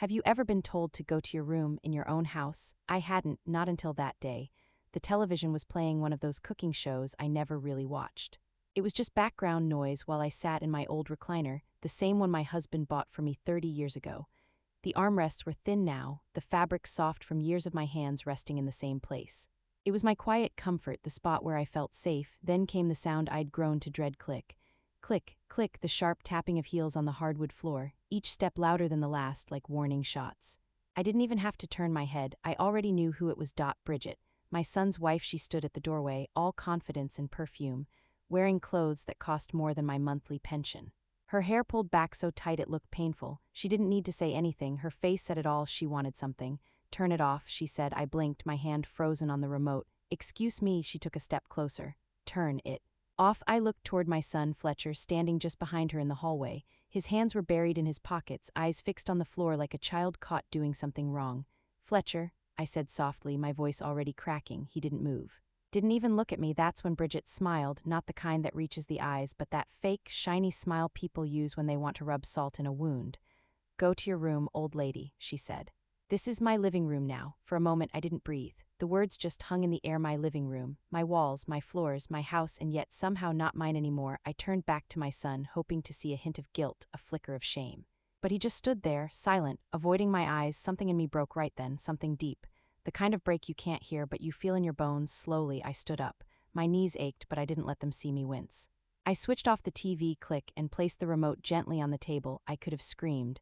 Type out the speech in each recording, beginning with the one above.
Have you ever been told to go to your room in your own house? I hadn't, not until that day. The television was playing one of those cooking shows I never really watched. It was just background noise while I sat in my old recliner, the same one my husband bought for me 30 years ago. The armrests were thin now, the fabric soft from years of my hands resting in the same place. It was my quiet comfort, the spot where I felt safe. Then came the sound I'd grown to dread: click. Click, click, the sharp tapping of heels on the hardwood floor, each step louder than the last, like warning shots. I didn't even have to turn my head, I already knew who it was. Bridget, my son's wife. She stood at the doorway, all confidence and perfume, wearing clothes that cost more than my monthly pension. Her hair pulled back so tight it looked painful. She didn't need to say anything, her face said it all. She wanted something. Turn it off, she said. I blinked, my hand frozen on the remote. Excuse me, she took a step closer. Turn it off. I looked toward my son, Fletcher, standing just behind her in the hallway. His hands were buried in his pockets, eyes fixed on the floor like a child caught doing something wrong. Fletcher, I said softly, my voice already cracking. He didn't move. Didn't even look at me. That's when Bridget smiled, not the kind that reaches the eyes, but that fake, shiny smile people use when they want to rub salt in a wound. Go to your room, old lady, she said. This is my living room now. For a moment I didn't breathe. The words just hung in the air. My living room, my walls, my floors, my house, and yet somehow not mine anymore. I turned back to my son, hoping to see a hint of guilt, a flicker of shame. But he just stood there, silent, avoiding my eyes. Something in me broke right then, something deep. The kind of break you can't hear but you feel in your bones. Slowly I stood up. My knees ached, but I didn't let them see me wince. I switched off the TV, click, and placed the remote gently on the table. I could have screamed.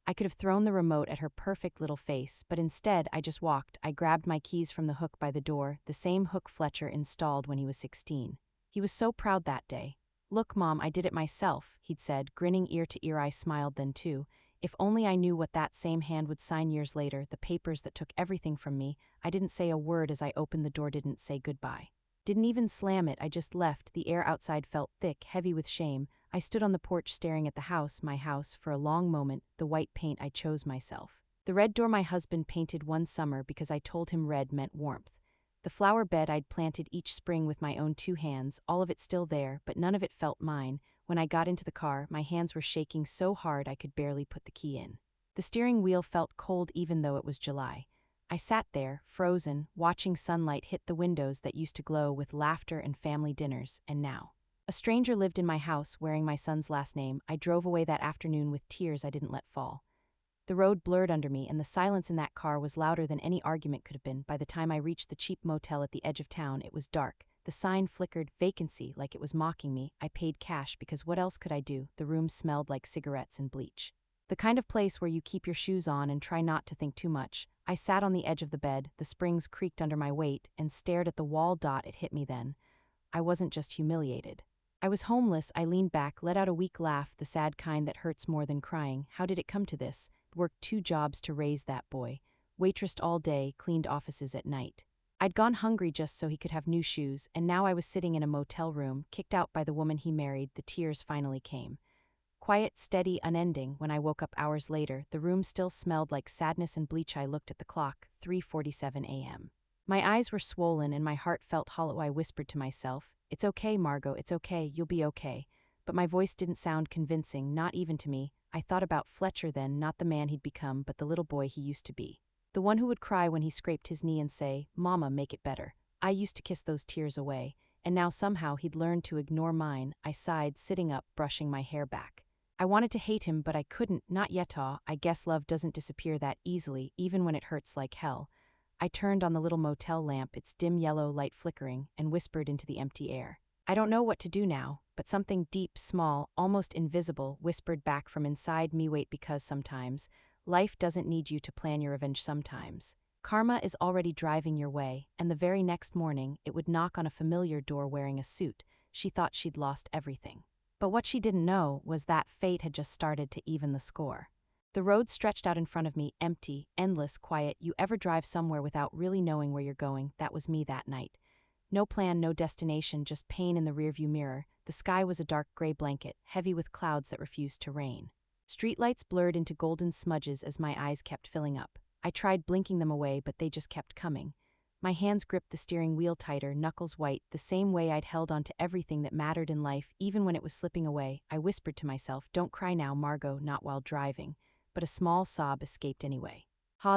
I could have thrown the remote at her perfect little face, but instead I just walked. I grabbed my keys from the hook by the door, the same hook Fletcher installed when he was 16. He was so proud that day. Look, Mom, I did it myself, he'd said, grinning ear to ear. I smiled then too. If only I knew what that same hand would sign years later, the papers that took everything from me. I didn't say a word as I opened the door, didn't say goodbye. Didn't even slam it, I just left. The air outside felt thick, heavy with shame. I stood on the porch staring at the house, my house, for a long moment, the white paint I chose myself. The red door my husband painted one summer because I told him red meant warmth. The flower bed I'd planted each spring with my own 2 hands, all of it still there, but none of it felt mine. When I got into the car, my hands were shaking so hard I could barely put the key in. The steering wheel felt cold even though it was July. I sat there, frozen, watching sunlight hit the windows that used to glow with laughter and family dinners, and now a stranger lived in my house wearing my son's last name. I drove away that afternoon with tears I didn't let fall. The road blurred under me, and the silence in that car was louder than any argument could have been. By the time I reached the cheap motel at the edge of town, it was dark. The sign flickered, vacancy, like it was mocking me. I paid cash because what else could I do? The room smelled like cigarettes and bleach. The kind of place where you keep your shoes on and try not to think too much. I sat on the edge of the bed, the springs creaked under my weight, and stared at the wall. It hit me then. I wasn't just humiliated. I was homeless. I leaned back, let out a weak laugh, the sad kind that hurts more than crying. How did it come to this? Worked 2 jobs to raise that boy. Waitressed all day, cleaned offices at night. I'd gone hungry just so he could have new shoes, and now I was sitting in a motel room, kicked out by the woman he married. The tears finally came. Quiet, steady, unending. When I woke up hours later, the room still smelled like sadness and bleach. I looked at the clock, 3:47 a.m. My eyes were swollen and my heart felt hollow. I whispered to myself, "It's okay, Margot, it's okay, you'll be okay." But my voice didn't sound convincing, not even to me. I thought about Fletcher then, not the man he'd become, but the little boy he used to be. The one who would cry when he scraped his knee and say, "Mama, make it better." I used to kiss those tears away, and now somehow he'd learned to ignore mine. I sighed, sitting up, brushing my hair back. I wanted to hate him, but I couldn't, not yet. I guess love doesn't disappear that easily, even when it hurts like hell. I turned on the little motel lamp, its dim yellow light flickering, and whispered into the empty air. I don't know what to do now, but something deep, small, almost invisible, whispered back from inside me, wait, because sometimes life doesn't need you to plan your revenge. Sometimes karma is already driving your way. And the very next morning, it would knock on a familiar door wearing a suit. She thought she'd lost everything. But what she didn't know was that fate had just started to even the score. The road stretched out in front of me, empty, endless, quiet. You ever drive somewhere without really knowing where you're going? That was me that night. No plan, no destination, just pain in the rearview mirror. The sky was a dark gray blanket, heavy with clouds that refused to rain. Streetlights blurred into golden smudges as my eyes kept filling up. I tried blinking them away, but they just kept coming. My hands gripped the steering wheel tighter, knuckles white, the same way I'd held on to everything that mattered in life, even when it was slipping away. I whispered to myself, "Don't cry now, Margot, not while driving." but a small sob escaped anyway.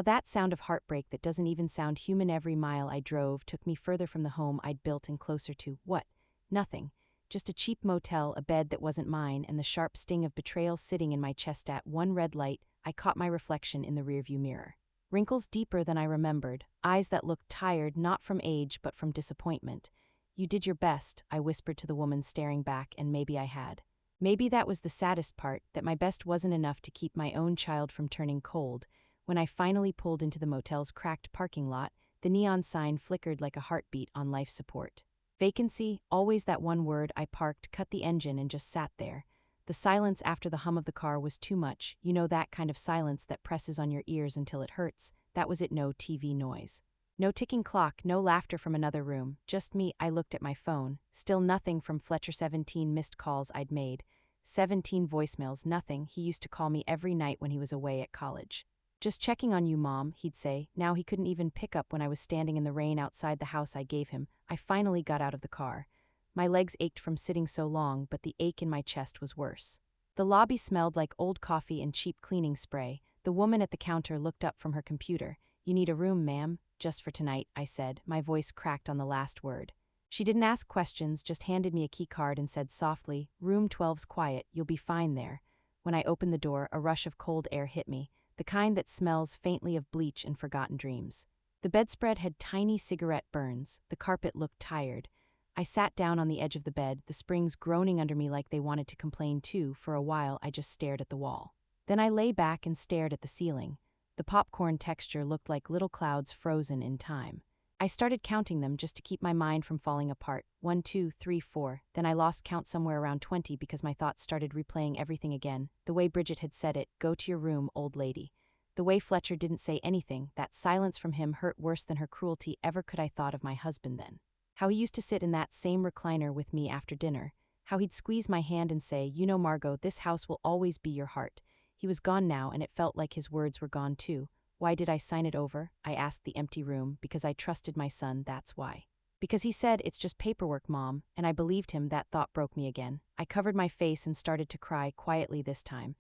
That sound of heartbreak that doesn't even sound human. Every mile I drove took me further from the home I'd built and closer to, what? Nothing. Just a cheap motel, a bed that wasn't mine, and the sharp sting of betrayal sitting in my chest. At one red light, I caught my reflection in the rearview mirror. Wrinkles deeper than I remembered, eyes that looked tired not from age but from disappointment. "You did your best," I whispered to the woman staring back, and maybe I had. Maybe that was the saddest part, that my best wasn't enough to keep my own child from turning cold. When I finally pulled into the motel's cracked parking lot, the neon sign flickered like a heartbeat on life support. Vacancy, always that one word. I parked, cut the engine, and just sat there. The silence after the hum of the car was too much. You know, that kind of silence that presses on your ears until it hurts. That was it. No TV noise. No ticking clock, no laughter from another room. Just me. I looked at my phone. Still nothing from Fletcher. 17 missed calls I'd made. 17 voicemails, nothing. He used to call me every night when he was away at college. "Just checking on you, Mom," he'd say. Now he couldn't even pick up when I was standing in the rain outside the house I gave him. I finally got out of the car. My legs ached from sitting so long, but the ache in my chest was worse. The lobby smelled like old coffee and cheap cleaning spray. The woman at the counter looked up from her computer. "You need a room, ma'am?" "Just for tonight," I said, my voice cracked on the last word. She didn't ask questions, just handed me a key card and said softly, "Room 12's quiet, you'll be fine there." When I opened the door, a rush of cold air hit me, the kind that smells faintly of bleach and forgotten dreams. The bedspread had tiny cigarette burns. The carpet looked tired. I sat down on the edge of the bed, the springs groaning under me like they wanted to complain too. For a while, I just stared at the wall. Then I lay back and stared at the ceiling. The popcorn texture looked like little clouds frozen in time. I started counting them just to keep my mind from falling apart. 1, 2, 3, 4. Then I lost count somewhere around 20 because my thoughts started replaying everything again. The way Bridget had said it, "Go to your room, old lady." The way Fletcher didn't say anything, that silence from him hurt worse than her cruelty ever could. I thought of my husband then. How he used to sit in that same recliner with me after dinner. How he'd squeeze my hand and say, "You know, Margot, this house will always be your heart." He was gone now, and it felt like his words were gone too. Why did I sign it over? I asked the empty room. Because I trusted my son, that's why. Because he said, "It's just paperwork, Mom," and I believed him. That thought broke me again. I covered my face and started to cry, quietly this time.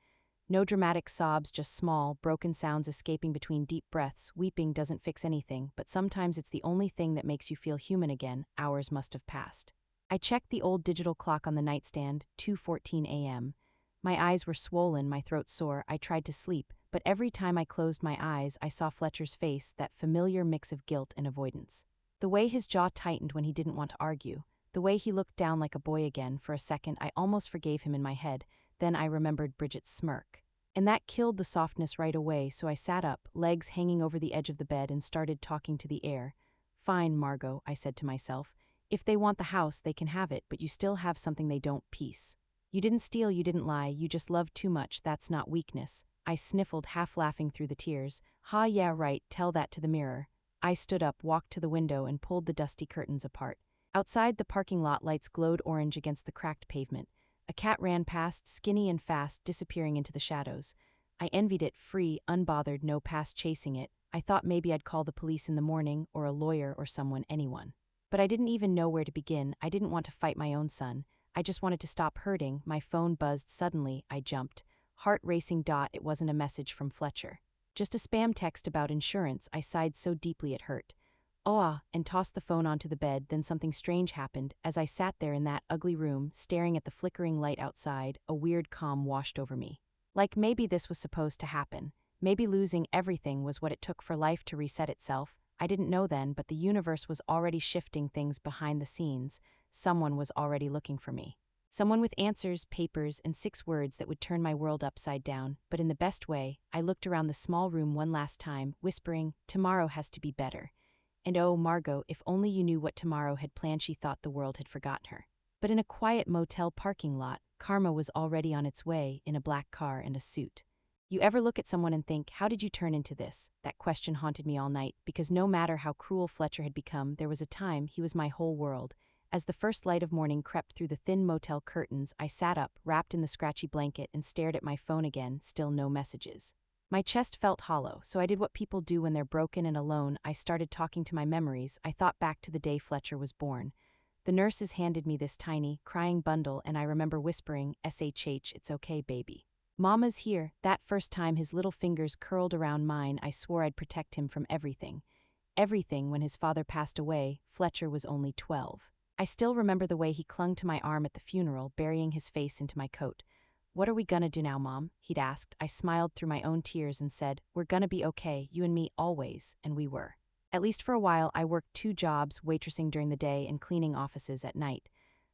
No dramatic sobs, just small, broken sounds escaping between deep breaths. Weeping doesn't fix anything, but sometimes it's the only thing that makes you feel human again. Hours must have passed. I checked the old digital clock on the nightstand, 2:14 a.m. My eyes were swollen, my throat sore. I tried to sleep, but every time I closed my eyes, I saw Fletcher's face, that familiar mix of guilt and avoidance. The way his jaw tightened when he didn't want to argue. The way he looked down like a boy again. For a second, I almost forgave him in my head. Then I remembered Bridget's smirk. And that killed the softness right away, so I sat up, legs hanging over the edge of the bed, and started talking to the air. "Fine, Margot," I said to myself. "If they want the house, they can have it, but you still have something they don't. Peace. You didn't steal, you didn't lie, you just loved too much. That's not weakness." I sniffled, half laughing through the tears. Yeah, right, tell that to the mirror." I stood up, walked to the window, and pulled the dusty curtains apart. Outside, the parking lot lights glowed orange against the cracked pavement. A cat ran past, skinny and fast, disappearing into the shadows. I envied it, free, unbothered, no past chasing it. I thought maybe I'd call the police in the morning, or a lawyer, or someone, anyone. But I didn't even know where to begin. I didn't want to fight my own son. I just wanted to stop hurting. My phone buzzed suddenly. I jumped. Heart racing. It wasn't a message from Fletcher. Just a spam text about insurance. I sighed so deeply it hurt. And tossed the phone onto the bed. Then something strange happened. As I sat there in that ugly room, staring at the flickering light outside, a weird calm washed over me. Like maybe this was supposed to happen. Maybe losing everything was what it took for life to reset itself. I didn't know then, but the universe was already shifting things behind the scenes. Someone was already looking for me. Someone with answers, papers, and 6 words that would turn my world upside down, but in the best way. I looked around the small room one last time, whispering, "Tomorrow has to be better." And oh, Margot, if only you knew what tomorrow had planned. She thought the world had forgotten her. But in a quiet motel parking lot, karma was already on its way, in a black car and a suit. You ever look at someone and think, how did you turn into this? That question haunted me all night, because no matter how cruel Fletcher had become, there was a time he was my whole world. As the first light of morning crept through the thin motel curtains, I sat up, wrapped in the scratchy blanket, and stared at my phone again. Still no messages. My chest felt hollow, so I did what people do when they're broken and alone. I started talking to my memories. I thought back to the day Fletcher was born. The nurses handed me this tiny, crying bundle, and I remember whispering, "SHH, it's okay, baby." Mama's here. That first time his little fingers curled around mine, I swore I'd protect him from everything. Everything. When his father passed away, Fletcher was only 12. I still remember the way he clung to my arm at the funeral, burying his face into my coat. "What are we gonna do now, Mom?" he'd asked. I smiled through my own tears and said, "We're gonna be okay, you and me always," and we were. At least for a while, I worked 2 jobs, waitressing during the day and cleaning offices at night.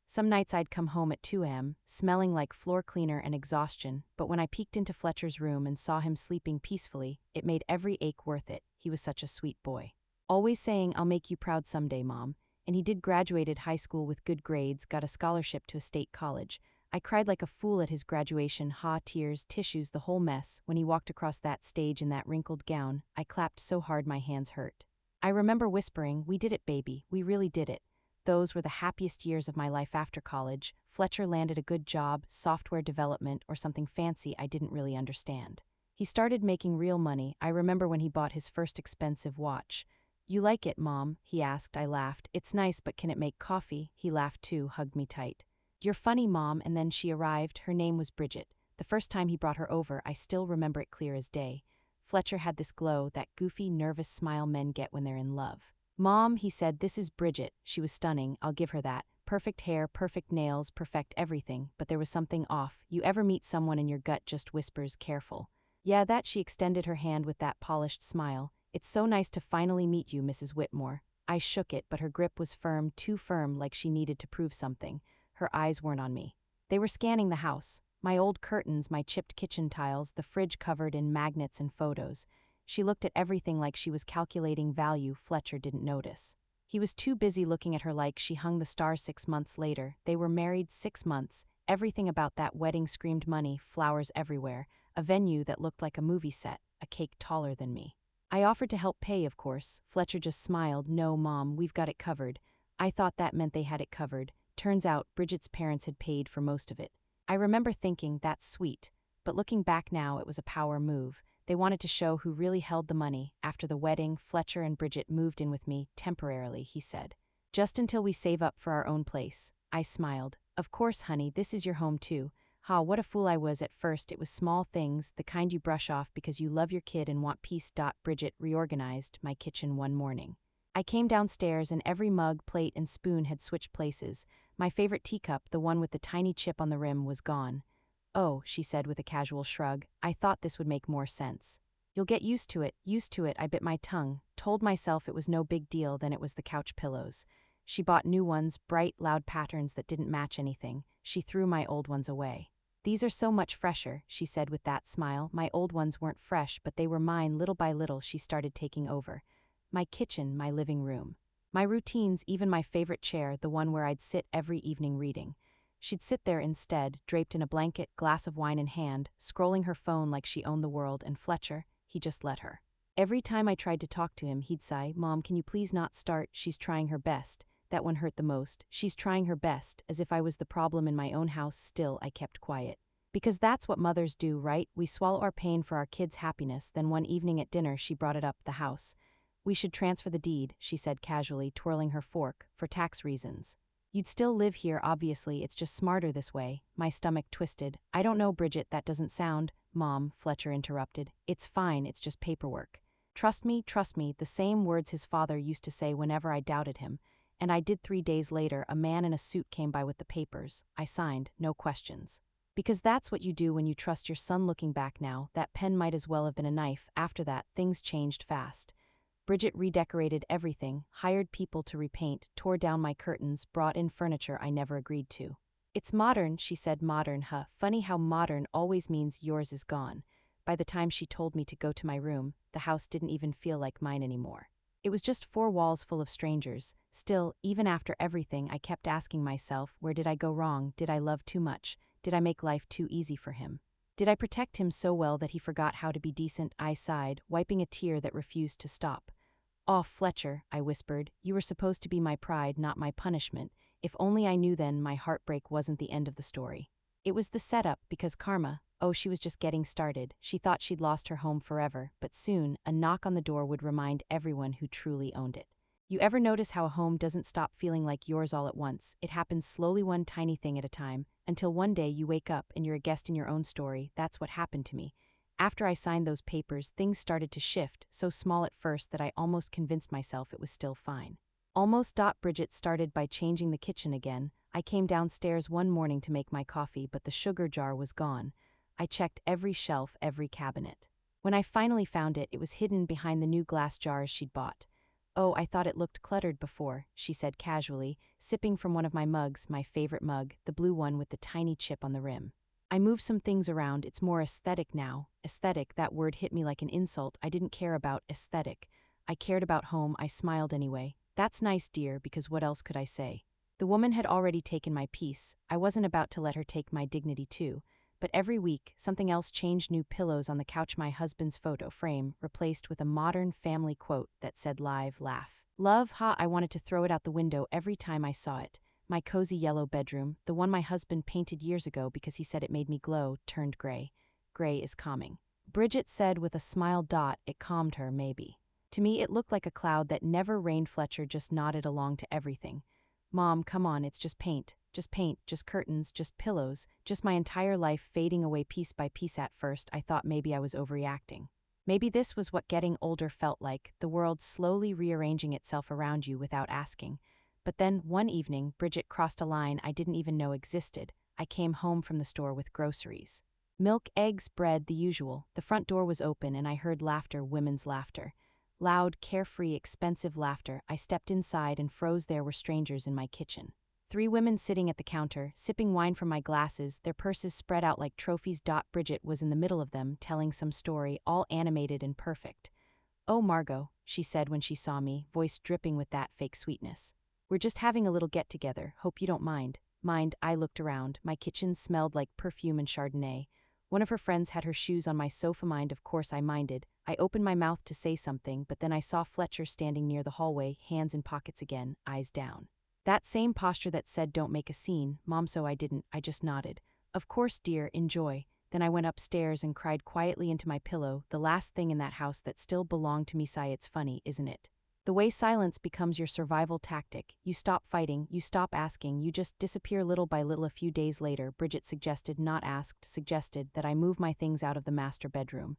Some nights I'd come home at 2 a.m., smelling like floor cleaner and exhaustion, but when I peeked into Fletcher's room and saw him sleeping peacefully, it made every ache worth it. He was such a sweet boy. Always saying, "I'll make you proud someday, Mom." And he did. Graduated high school with good grades, got a scholarship to a state college. I cried like a fool at his graduation, tears, tissues, the whole mess. When he walked across that stage in that wrinkled gown, I clapped so hard my hands hurt. I remember whispering, "We did it, baby, we really did it." Those were the happiest years of my life after college. Fletcher landed a good job, software development, or something fancy I didn't really understand. He started making real money. I remember when he bought his first expensive watch. "You like it, Mom?" he asked. I laughed. "It's nice, but can it make coffee?" He laughed too, hugged me tight. "You're funny, Mom." And then she arrived. Her name was Bridget. The first time he brought her over, I still remember it clear as day. Fletcher had this glow, that goofy, nervous smile men get when they're in love. "Mom," he said, "this is Bridget." She was stunning, I'll give her that. Perfect hair, perfect nails, perfect everything, but there was something off. You ever meet someone and your gut just whispers, "Careful"? "Yeah, that." She extended her hand with that polished smile. "It's so nice to finally meet you, Mrs. Whitmore." I shook it, but her grip was firm, too firm, like she needed to prove something. Her eyes weren't on me. They were scanning the house. My old curtains, my chipped kitchen tiles, the fridge covered in magnets and photos. She looked at everything like she was calculating value. Fletcher didn't notice. He was too busy looking at her like she hung the star. 6 months later, they were married. 6 months. Everything about that wedding screamed money, flowers everywhere, a venue that looked like a movie set, a cake taller than me. I offered to help pay, of course. Fletcher just smiled. "No, Mom, we've got it covered." I thought that meant they had it covered. Turns out, Bridget's parents had paid for most of it. I remember thinking, that's sweet. But looking back now, it was a power move. They wanted to show who really held the money. After the wedding, Fletcher and Bridget moved in with me, temporarily, he said. "Just until we save up for our own place." I smiled. "Of course, honey, this is your home too." What a fool I was at first. It was small things, the kind you brush off because you love your kid and want peace. Bridget reorganized my kitchen one morning. I came downstairs and every mug, plate, and spoon had switched places. My favorite teacup, the one with the tiny chip on the rim, was gone. "Oh," she said with a casual shrug, "I thought this would make more sense." "You'll get used to it, used to it." I bit my tongue, told myself it was no big deal. Then it was the couch pillows. She bought new ones, bright, loud patterns that didn't match anything. She threw my old ones away. "These are so much fresher," she said with that smile. My old ones weren't fresh, but they were mine. Little by little, she started taking over. My kitchen, my living room. My routines, even my favorite chair, the one where I'd sit every evening reading. She'd sit there instead, draped in a blanket, glass of wine in hand, scrolling her phone like she owned the world. And Fletcher, he just let her. Every time I tried to talk to him, he'd sigh, "Mom, can you please not start? She's trying her best." That one hurt the most. She's trying her best, as if I was the problem in my own house. Still, I kept quiet. Because that's what mothers do, right? We swallow our pain for our kids' happiness. Then one evening at dinner, she brought it up, the house. "We should transfer the deed," she said casually, twirling her fork, "for tax reasons. You'd still live here, obviously. It's just smarter this way." My stomach twisted. "I don't know, Bridget, that doesn't sound—" "Mom," Fletcher interrupted. "It's fine, it's just paperwork. Trust me," the same words his father used to say whenever I doubted him. And I did. 3 days later, a man in a suit came by with the papers. I signed, no questions. Because that's what you do when you trust your son. Looking back now, that pen might as well have been a knife. After that, things changed fast. Bridget redecorated everything, hired people to repaint, tore down my curtains, brought in furniture I never agreed to. "It's modern," she said. "Modern, huh? Funny how modern always means yours is gone." By the time she told me to go to my room, the house didn't even feel like mine anymore. It was just 4 walls full of strangers. Still, even after everything, I kept asking myself, where did I go wrong? Did I love too much? Did I make life too easy for him? Did I protect him so well that he forgot how to be decent? I sighed, wiping a tear that refused to stop. "Oh, Fletcher," I whispered, "you were supposed to be my pride, not my punishment." If only I knew then my heartbreak wasn't the end of the story. It was the setup, because karma, she was just getting started. She thought she'd lost her home forever, but soon, a knock on the door would remind everyone who truly owned it. You ever notice how a home doesn't stop feeling like yours all at once? It happens slowly, one tiny thing at a time, until one day you wake up and you're a guest in your own story. That's what happened to me. After I signed those papers, things started to shift, so small at first that I almost convinced myself it was still fine. Almost. Bridget started by changing the kitchen again. I came downstairs one morning to make my coffee, but the sugar jar was gone. I checked every shelf, every cabinet. When I finally found it, it was hidden behind the new glass jars she'd bought. "Oh, I thought it looked cluttered before," she said casually, sipping from one of my mugs, my favorite mug, the blue one with the tiny chip on the rim. "I moved some things around, it's more aesthetic now." Aesthetic, that word hit me like an insult. I didn't care about aesthetic. I cared about home. I smiled anyway. "That's nice, dear," because what else could I say? The woman had already taken my peace. I wasn't about to let her take my dignity too. But every week, something else changed. New pillows on the couch, my husband's photo frame, replaced with a modern family quote that said live, laugh, love, ha. I wanted to throw it out the window every time I saw it. My cozy yellow bedroom, the one my husband painted years ago because he said it made me glow, turned gray. Gray is calming. Bridget said with a smile. It calmed her, maybe. To me, it looked like a cloud that never rained. Fletcher just nodded along to everything. "Mom, come on, it's just paint, just curtains, just pillows, just my entire life fading away piece by piece." At first, I thought maybe I was overreacting. Maybe this was what getting older felt like, the world slowly rearranging itself around you without asking. But then, one evening, Bridget crossed a line I didn't even know existed. I came home from the store with groceries. Milk, eggs, bread, the usual. The front door was open and I heard laughter, women's laughter. Loud, carefree, expensive laughter. I stepped inside and froze. There were strangers in my kitchen. 3 women sitting at the counter, sipping wine from my glasses, their purses spread out like trophies. Bridget was in the middle of them, telling some story, all animated and perfect. "Oh, Margot," she said when she saw me, voice dripping with that fake sweetness. "We're just having a little get-together. Hope you don't mind." Mind? I looked around. My kitchen smelled like perfume and Chardonnay. One of her friends had her shoes on my sofa. Mind? Of course I minded. I opened my mouth to say something, but then I saw Fletcher standing near the hallway, hands in pockets again, eyes down. That same posture that said don't make a scene, Mom, so I didn't. I just nodded. "Of course, dear, enjoy." Then I went upstairs and cried quietly into my pillow, the last thing in that house that still belonged to me. Sigh. It's funny, isn't it? The way silence becomes your survival tactic. You stop fighting, you stop asking, you just disappear little by little. A few days later, Bridget suggested, not asked, suggested that I move my things out of the master bedroom.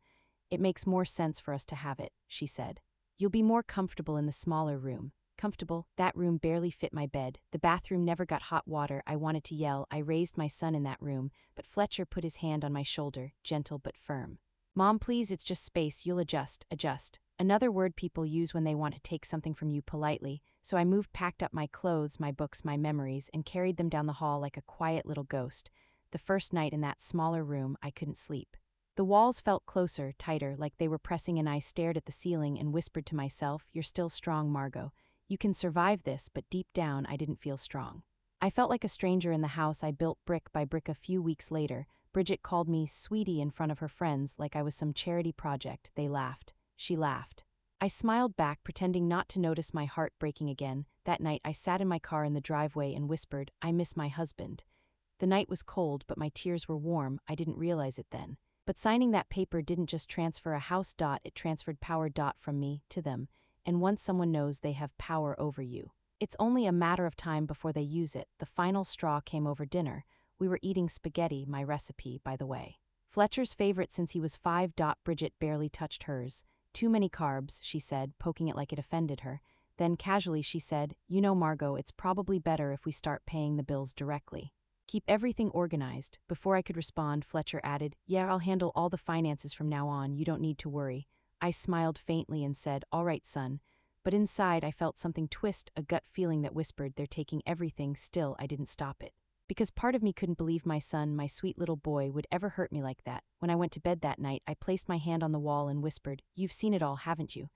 "It makes more sense for us to have it," she said. "You'll be more comfortable in the smaller room." Comfortable? That room barely fit my bed. The bathroom never got hot water. I wanted to yell. I raised my son in that room, but Fletcher put his hand on my shoulder, gentle but firm. "Mom, please, it's just space. You'll adjust." Adjust. Another word people use when they want to take something from you politely. So I moved, packed up my clothes, my books, my memories, and carried them down the hall like a quiet little ghost. The first night in that smaller room, I couldn't sleep. The walls felt closer, tighter, like they were pressing in. I stared at the ceiling and whispered to myself, "You're still strong, Margot. You can survive this." But deep down, I didn't feel strong. I felt like a stranger in the house I built brick by brick. A few weeks later, Bridget called me sweetie in front of her friends like I was some charity project. They laughed. She laughed. I smiled back, pretending not to notice my heart breaking again. That night, I sat in my car in the driveway and whispered, "I miss my husband." The night was cold, but my tears were warm. I didn't realize it then. But signing that paper didn't just transfer a house. It transferred power. From me to them. And once someone knows they have power over you, it's only a matter of time before they use it. The final straw came over dinner. We were eating spaghetti, my recipe, by the way. Fletcher's favorite since he was 5. Bridget barely touched hers. "Too many carbs," she said, poking it like it offended her. Then casually she said, "You know, Margot, it's probably better if we start paying the bills directly. Keep everything organized." Before I could respond, Fletcher added, "Yeah, I'll handle all the finances from now on. You don't need to worry." I smiled faintly and said, "All right, son." But inside I felt something twist, a gut feeling that whispered, "They're taking everything." Still, I didn't stop it. Because part of me couldn't believe my son, my sweet little boy, would ever hurt me like that. When I went to bed that night, I placed my hand on the wall and whispered, "You've seen it all, haven't you?"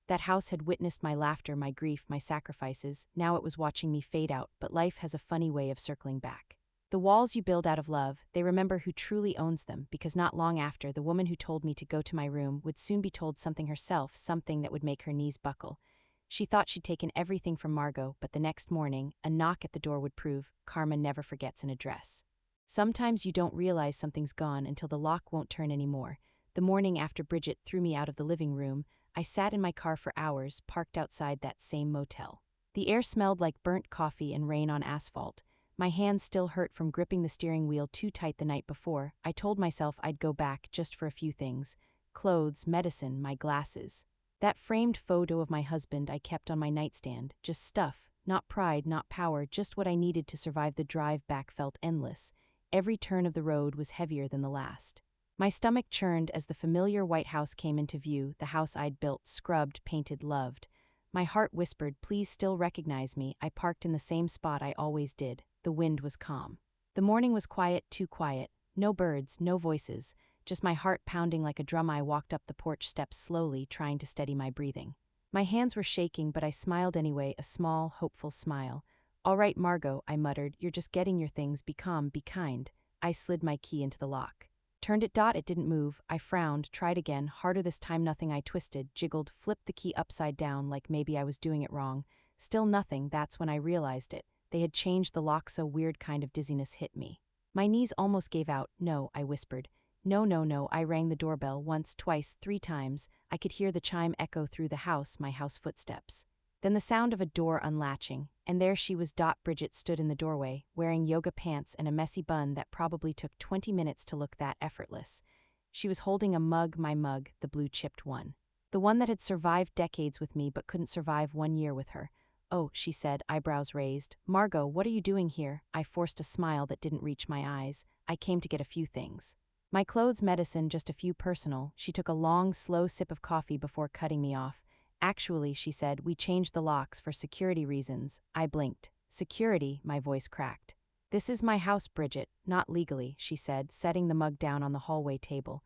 That house had witnessed my laughter, my grief, my sacrifices. Now it was watching me fade out, but life has a funny way of circling back. The walls you build out of love, they remember who truly owns them, because not long after, the woman who told me to go to my room would soon be told something herself, something that would make her knees buckle. She thought she'd taken everything from Margot, but the next morning, a knock at the door would prove karma never forgets an address. Sometimes you don't realize something's gone until the lock won't turn anymore. The morning after Bridget threw me out of the living room, I sat in my car for hours, parked outside that same motel. The air smelled like burnt coffee and rain on asphalt. My hands still hurt from gripping the steering wheel too tight the night before. I told myself I'd go back just for a few things: clothes, medicine, my glasses. That framed photo of my husband I kept on my nightstand, just stuff, not pride, not power, just what I needed to survive. The drive back felt endless. Every turn of the road was heavier than the last. My stomach churned as the familiar White House came into view, the house I'd built, scrubbed, painted, loved. My heart whispered, please still recognize me. I parked in the same spot I always did. The wind was calm. The morning was quiet, too quiet. No birds, no voices, just my heart pounding like a drum. I walked up the porch steps slowly, trying to steady my breathing. My hands were shaking, but I smiled anyway, a small, hopeful smile. All right, Margot, I muttered, you're just getting your things. Be calm, be kind. I slid my key into the lock. Turned it. It didn't move. I frowned, tried again, harder this time. Nothing. I twisted, jiggled, flipped the key upside down like maybe I was doing it wrong. Still nothing. That's when I realized it. They had changed the lock. So weird kind of dizziness hit me. My knees almost gave out. No, I whispered. No, no, no. I rang the doorbell once, twice, 3 times. I could hear the chime echo through the house, my house footsteps. Then the sound of a door unlatching, and there she was. Bridget stood in the doorway, wearing yoga pants and a messy bun that probably took 20 minutes to look that effortless. She was holding a mug, my mug, the blue-chipped one. The one that had survived decades with me but couldn't survive 1 year with her. Oh, she said, eyebrows raised. Margot, what are you doing here? I forced a smile that didn't reach my eyes. I came to get a few things. My clothes, medicine, just a few personal. She took a long, slow sip of coffee before cutting me off. Actually, she said, we changed the locks for security reasons. I blinked. Security, my voice cracked. This is my house, Bridget, not legally, she said, setting the mug down on the hallway table.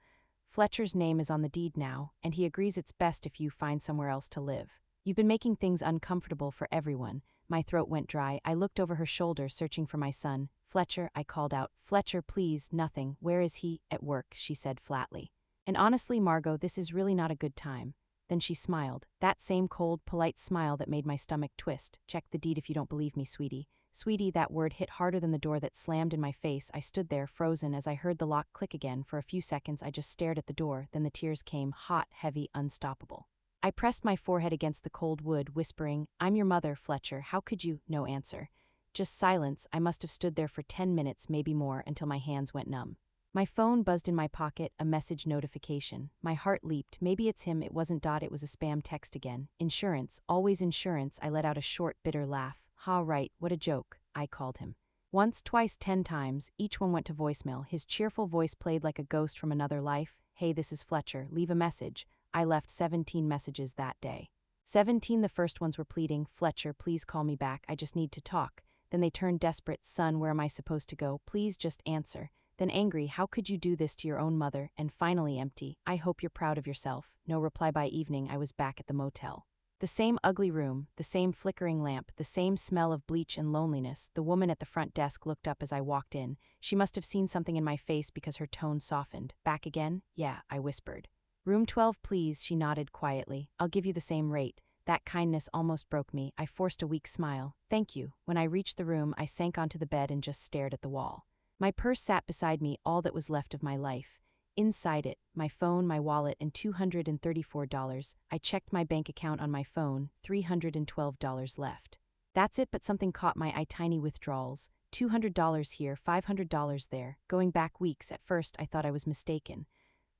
Fletcher's name is on the deed now, and he agrees it's best if you find somewhere else to live. You've been making things uncomfortable for everyone. My throat went dry. I looked over her shoulder, searching for my son. Fletcher, I called out. Fletcher, please, nothing. Where is he? At work, she said flatly. And honestly, Margot, this is really not a good time. Then she smiled, that same cold, polite smile that made my stomach twist. Check the deed if you don't believe me, sweetie. Sweetie, that word hit harder than the door that slammed in my face. I stood there, frozen, as I heard the lock click again. For a few seconds, I just stared at the door, then the tears came, hot, heavy, unstoppable. I pressed my forehead against the cold wood, whispering, I'm your mother, Fletcher, how could you? No answer. Just silence. I must have stood there for 10 minutes, maybe more, until my hands went numb. My phone buzzed in my pocket, a message notification. My heart leaped. Maybe it's him. It wasn't. It was a spam text again. Insurance, always insurance. I let out a short, bitter laugh. Ha, right, what a joke. I called him. Once, twice, 10 times, each one went to voicemail. His cheerful voice played like a ghost from another life. Hey, this is Fletcher. Leave a message. I left 17 messages that day. 17. The first ones were pleading, Fletcher, please call me back. I just need to talk. Then they turned desperate. Son, where am I supposed to go? Please just answer. Then angry, how could you do this to your own mother? And finally empty, I hope you're proud of yourself. No reply. By evening, I was back at the motel. The same ugly room, the same flickering lamp, the same smell of bleach and loneliness. The woman at the front desk looked up as I walked in. She must have seen something in my face because her tone softened. Back again? Yeah, I whispered. Room 12, please, she nodded quietly. I'll give you the same rate. That kindness almost broke me. I forced a weak smile. Thank you. When I reached the room, I sank onto the bed and just stared at the wall. My purse sat beside me, all that was left of my life. Inside it, my phone, my wallet, and $234. I checked my bank account on my phone, $312 left. That's it, but something caught my eye. Tiny withdrawals. $200 here, $500 there. Going back weeks. At first, I thought I was mistaken.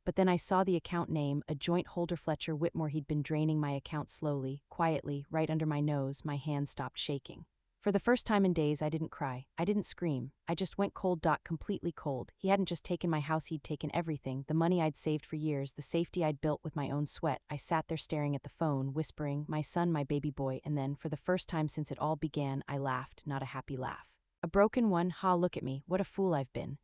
But then I saw the account name, a joint holder, Fletcher Whitmore. He'd been draining my account slowly, quietly, right under my nose. My hand stopped shaking. For the first time in days, I didn't cry. I didn't scream. I just went cold. Completely cold. He hadn't just taken my house, he'd taken everything, the money I'd saved for years, the safety I'd built with my own sweat. I sat there staring at the phone, whispering, my son, my baby boy, and then, for the first time since it all began, I laughed, not a happy laugh. A broken one. Ha, look at me, what a fool I've been.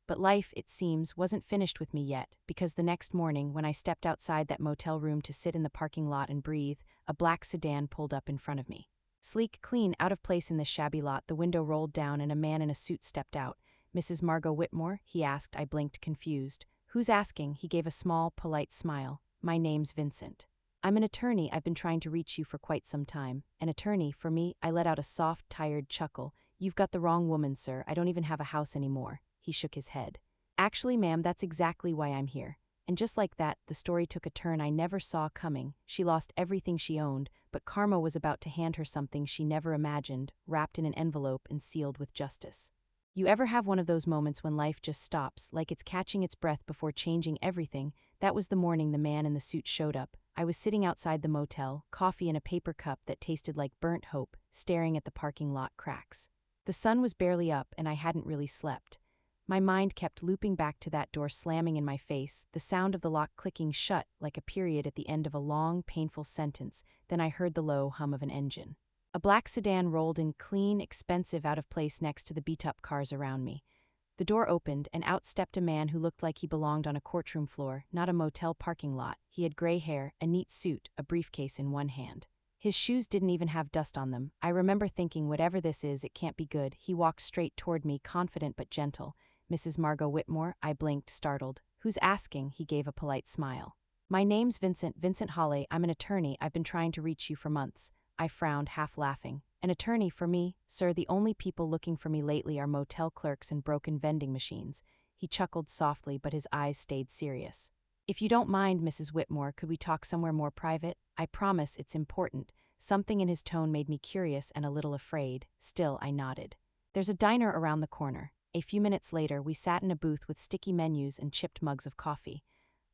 But life, it seems, wasn't finished with me yet, because the next morning, when I stepped outside that motel room to sit in the parking lot and breathe, a black sedan pulled up in front of me. Sleek, clean, out of place in this shabby lot. The window rolled down and a man in a suit stepped out. Mrs. Margot Whitmore? He asked. I blinked, confused. Who's asking? He gave a small, polite smile. My name's Vincent. I'm an attorney. I've been trying to reach you for quite some time. An attorney, for me? I let out a soft, tired chuckle. You've got the wrong woman, sir. I don't even have a house anymore. He shook his head. Actually, ma'am, that's exactly why I'm here. And just like that, the story took a turn I never saw coming. She lost everything she owned, but karma was about to hand her something she never imagined, wrapped in an envelope and sealed with justice. You ever have one of those moments when life just stops, like it's catching its breath before changing everything? That was the morning the man in the suit showed up. I was sitting outside the motel, coffee in a paper cup that tasted like burnt hope, staring at the parking lot cracks. The sun was barely up and I hadn't really slept. My mind kept looping back to that door slamming in my face, the sound of the lock clicking shut like a period at the end of a long, painful sentence. Then I heard the low hum of an engine. A black sedan rolled in clean, expensive, out of place next to the beat-up cars around me. The door opened, and out stepped a man who looked like he belonged on a courtroom floor, not a motel parking lot. He had gray hair, a neat suit, a briefcase in one hand. His shoes didn't even have dust on them. I remember thinking, whatever this is, it can't be good. He walked straight toward me, confident but gentle. "Mrs. Margot Whitmore?" I blinked, startled. "Who's asking?" He gave a polite smile. "My name's Vincent Hawley. I'm an attorney. I've been trying to reach you for months." I frowned, half laughing. "An attorney for me? Sir, the only people looking for me lately are motel clerks and broken vending machines." He chuckled softly, but his eyes stayed serious. "If you don't mind, Mrs. Whitmore, could we talk somewhere more private? I promise it's important." Something in his tone made me curious and a little afraid. Still, I nodded. "There's a diner around the corner." A few minutes later, we sat in a booth with sticky menus and chipped mugs of coffee.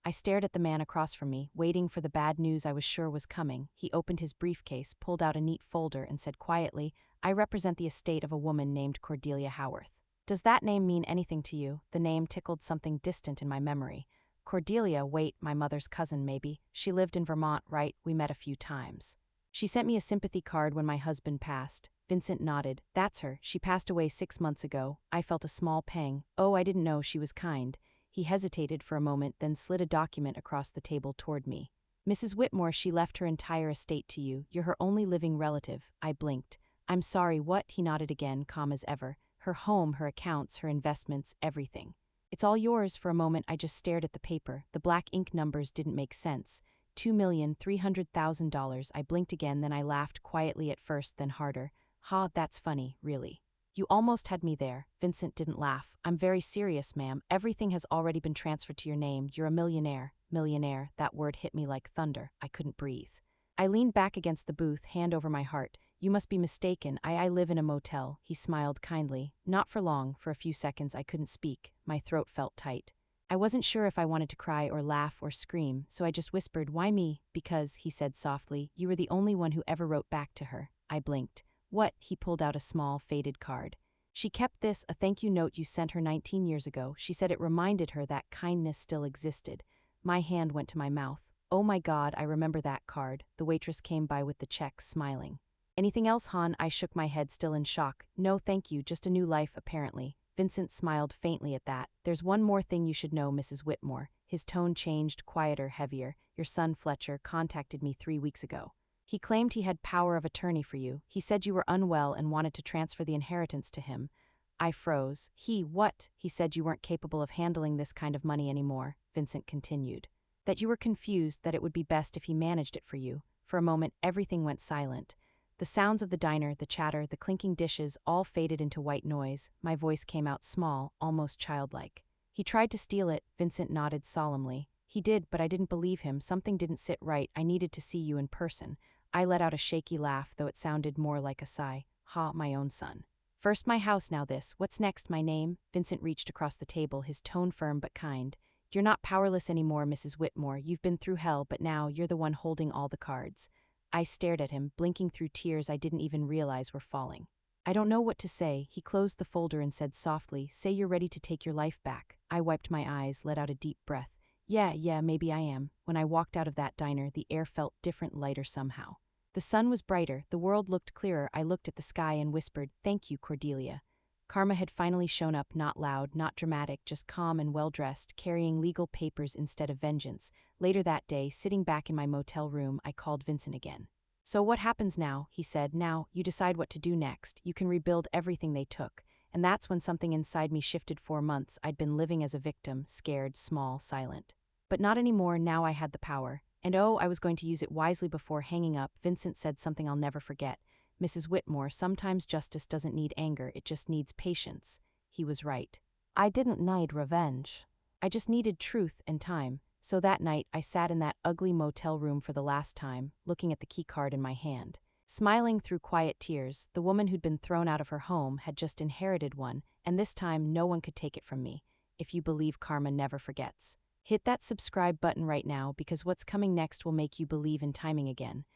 I stared at the man across from me, waiting for the bad news I was sure was coming. He opened his briefcase, pulled out a neat folder, and said quietly, "I represent the estate of a woman named Cordelia Howarth." "Does that name mean anything to you?" The name tickled something distant in my memory. "Cordelia, wait, my mother's cousin maybe. She lived in Vermont, right? We met a few times. She sent me a sympathy card when my husband passed." Vincent nodded. "That's her. She passed away 6 months ago." I felt a small pang. "Oh, I didn't know she was kind." He hesitated for a moment, then slid a document across the table toward me. "Mrs. Whitmore, she left her entire estate to you. You're her only living relative." I blinked. "I'm sorry, what?" He nodded again, calm as ever. "Her home, her accounts, her investments, everything. It's all yours." For a moment I just stared at the paper. The black ink numbers didn't make sense. $2,300,000. I blinked again, then I laughed, quietly at first, then harder. "Ha, that's funny, really. You almost had me there." Vincent didn't laugh. "I'm very serious, ma'am. Everything has already been transferred to your name. You're a millionaire." Millionaire, that word hit me like thunder. I couldn't breathe. I leaned back against the booth, hand over my heart. "You must be mistaken. I live in a motel." He smiled kindly. Not for long. For a few seconds I couldn't speak. My throat felt tight. I wasn't sure if I wanted to cry or laugh or scream, so I just whispered, "Why me?" "Because," he said softly, "you were the only one who ever wrote back to her." I blinked. "What?" He pulled out a small, faded card. "She kept this, a thank you note you sent her 19 years ago. She said it reminded her that kindness still existed." My hand went to my mouth. "Oh my God, I remember that card." The waitress came by with the check, smiling. "Anything else, hon?" I shook my head, still in shock. "No, thank you, just a new life, apparently." Vincent smiled faintly at that. "There's one more thing you should know, Mrs. Whitmore." His tone changed, quieter, heavier. "Your son, Fletcher, contacted me 3 weeks ago. He claimed he had power of attorney for you. He said you were unwell and wanted to transfer the inheritance to him." I froze. What?" "He said you weren't capable of handling this kind of money anymore," Vincent continued. "That you were confused, that it would be best if he managed it for you." For a moment, everything went silent. The sounds of the diner, the chatter, the clinking dishes, all faded into white noise. My voice came out small, almost childlike. "He tried to steal it." Vincent nodded solemnly. "He did, but I didn't believe him. Something didn't sit right. I needed to see you in person." I let out a shaky laugh, though it sounded more like a sigh. "Ha, my own son. First my house, now this. What's next, my name?" Vincent reached across the table, his tone firm but kind. "You're not powerless anymore, Mrs. Whitmore. You've been through hell, but now you're the one holding all the cards." I stared at him, blinking through tears I didn't even realize were falling. "I don't know what to say." He closed the folder and said softly, "Say you're ready to take your life back." I wiped my eyes, let out a deep breath. Yeah, maybe I am." When I walked out of that diner, the air felt different, lighter somehow. The sun was brighter, the world looked clearer. I looked at the sky and whispered, "Thank you, Cordelia." Karma had finally shown up, not loud, not dramatic, just calm and well-dressed, carrying legal papers instead of vengeance. Later that day, sitting back in my motel room, I called Vincent again. "So what happens now?" he said. "Now, you decide what to do next. You can rebuild everything they took." And that's when something inside me shifted. 4 months, I'd been living as a victim, scared, small, silent. But not anymore. Now I had the power. And oh, I was going to use it wisely. Before hanging up, Vincent said something I'll never forget. "Mrs. Whitmore, sometimes justice doesn't need anger, it just needs patience." He was right. I didn't need revenge. I just needed truth and time. So that night, I sat in that ugly motel room for the last time, looking at the keycard in my hand. Smiling through quiet tears, the woman who'd been thrown out of her home had just inherited one, and this time no one could take it from me. If you believe karma never forgets. Hit that subscribe button right now because what's coming next will make you believe in timing again.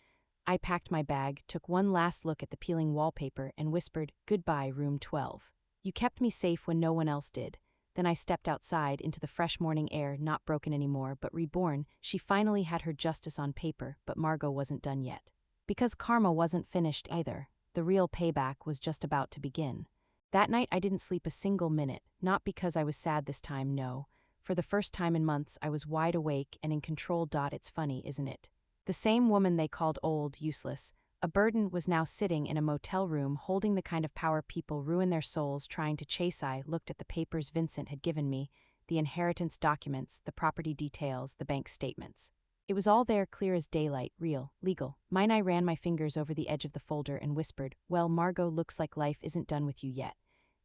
I packed my bag, took one last look at the peeling wallpaper, and whispered, "Goodbye, room 12. You kept me safe when no one else did." Then I stepped outside into the fresh morning air, not broken anymore, but reborn. She finally had her justice on paper, but Margot wasn't done yet. Because karma wasn't finished either. The real payback was just about to begin. That night I didn't sleep a single minute, not because I was sad this time, no. For the first time in months I was wide awake and in control. It's funny, isn't it? The same woman they called old, useless, a burden was now sitting in a motel room holding the kind of power people ruin their souls trying to chase. I looked at the papers Vincent had given me, the inheritance documents, the property details, the bank statements. It was all there, clear as daylight, real, legal. I ran my fingers over the edge of the folder and whispered, "Well, Margot, looks like life isn't done with you yet."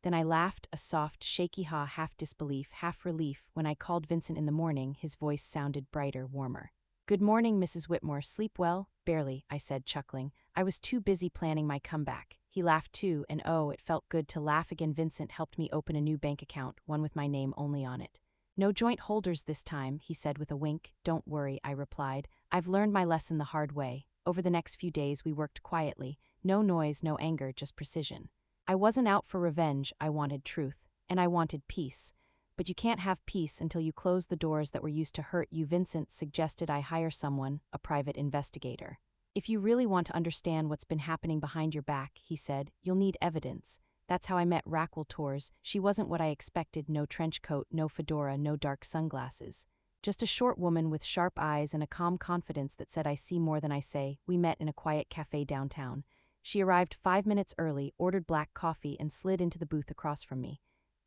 Then I laughed, a soft, shaky ha, half disbelief, half relief. When I called Vincent in the morning, his voice sounded brighter, warmer. "Good morning, Mrs. Whitmore. Sleep well?" "Barely," I said, chuckling. "I was too busy planning my comeback." He laughed too, and oh, it felt good to laugh again. Vincent helped me open a new bank account, one with my name only on it. "No joint holders this time," he said with a wink. "Don't worry," I replied. "I've learned my lesson the hard way." Over the next few days we worked quietly. No noise, no anger, just precision. I wasn't out for revenge, I wanted truth. And I wanted peace. But you can't have peace until you close the doors that were used to hurt you. Vincent suggested I hire someone, a private investigator. "If you really want to understand what's been happening behind your back," he said, "you'll need evidence." That's how I met Raquel Torres. She wasn't what I expected, no trench coat, no fedora, no dark sunglasses. Just a short woman with sharp eyes and a calm confidence that said I see more than I say. We met in a quiet cafe downtown. She arrived 5 minutes early, ordered black coffee, and slid into the booth across from me.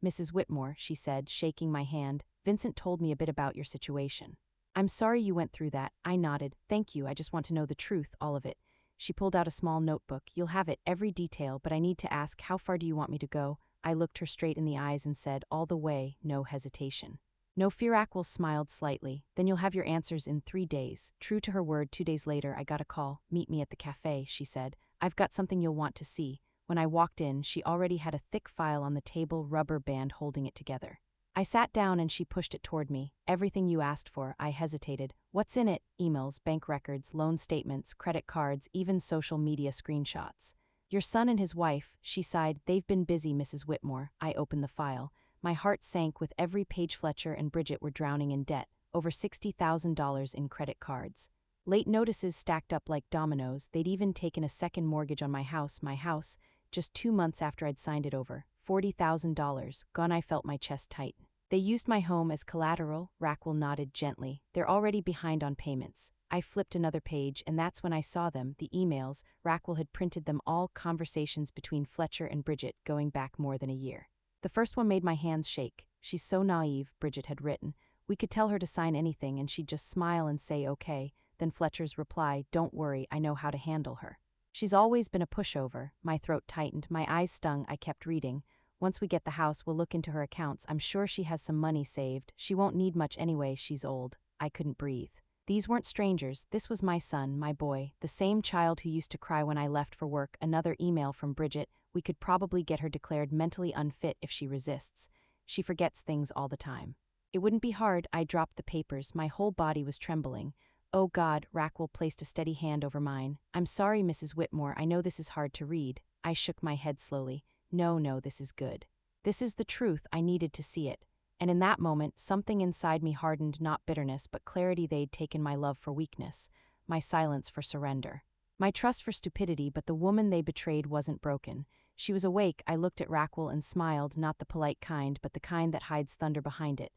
"Mrs. Whitmore," she said, shaking my hand, "Vincent told me a bit about your situation." "I'm sorry you went through that." I nodded. "Thank you, I just want to know the truth, all of it." She pulled out a small notebook. "You'll have it, every detail, but I need to ask, how far do you want me to go?" I looked her straight in the eyes and said, "All the way, no hesitation." "No fear." Raquel smiled slightly. "Then you'll have your answers in 3 days." True to her word, 2 days later I got a call. "Meet me at the cafe," she said. "I've got something you'll want to see." When I walked in, she already had a thick file on the table, rubber band holding it together. I sat down and she pushed it toward me. "Everything you asked for." I hesitated. "What's in it?" "Emails, bank records, loan statements, credit cards, even social media screenshots." "Your son and his wife," she sighed. "They've been busy, Mrs. Whitmore." I opened the file. My heart sank with every page. Fletcher and Bridget were drowning in debt, over $60,000 in credit cards. Late notices stacked up like dominoes. They'd even taken a second mortgage on my house, just 2 months after I'd signed it over. $40,000 gone. I felt my chest tighten. "They used my home as collateral." Raquel nodded gently. "They're already behind on payments." I flipped another page, and that's when I saw them, the emails. Raquel had printed them all, conversations between Fletcher and Bridget going back more than a year. The first one made my hands shake. "She's so naive," Bridget had written. "We could tell her to sign anything and she'd just smile and say okay." Then Fletcher's reply, "Don't worry, I know how to handle her. She's always been a pushover." My throat tightened, my eyes stung. I kept reading. "Once we get the house, we'll look into her accounts. I'm sure she has some money saved. She won't need much anyway, she's old." I couldn't breathe. These weren't strangers. This was my son, my boy, the same child who used to cry when I left for work. Another email from Bridget. "We could probably get her declared mentally unfit if she resists. She forgets things all the time." "It wouldn't be hard." I dropped the papers. My whole body was trembling. "Oh God," Raquel placed a steady hand over mine. "I'm sorry, Mrs. Whitmore, I know this is hard to read." I shook my head slowly. No, this is good. This is the truth. I needed to see it." And in that moment, something inside me hardened, not bitterness, but clarity. They'd taken my love for weakness, my silence for surrender, my trust for stupidity, but the woman they betrayed wasn't broken. She was awake. I looked at Raquel and smiled, not the polite kind, but the kind that hides thunder behind it.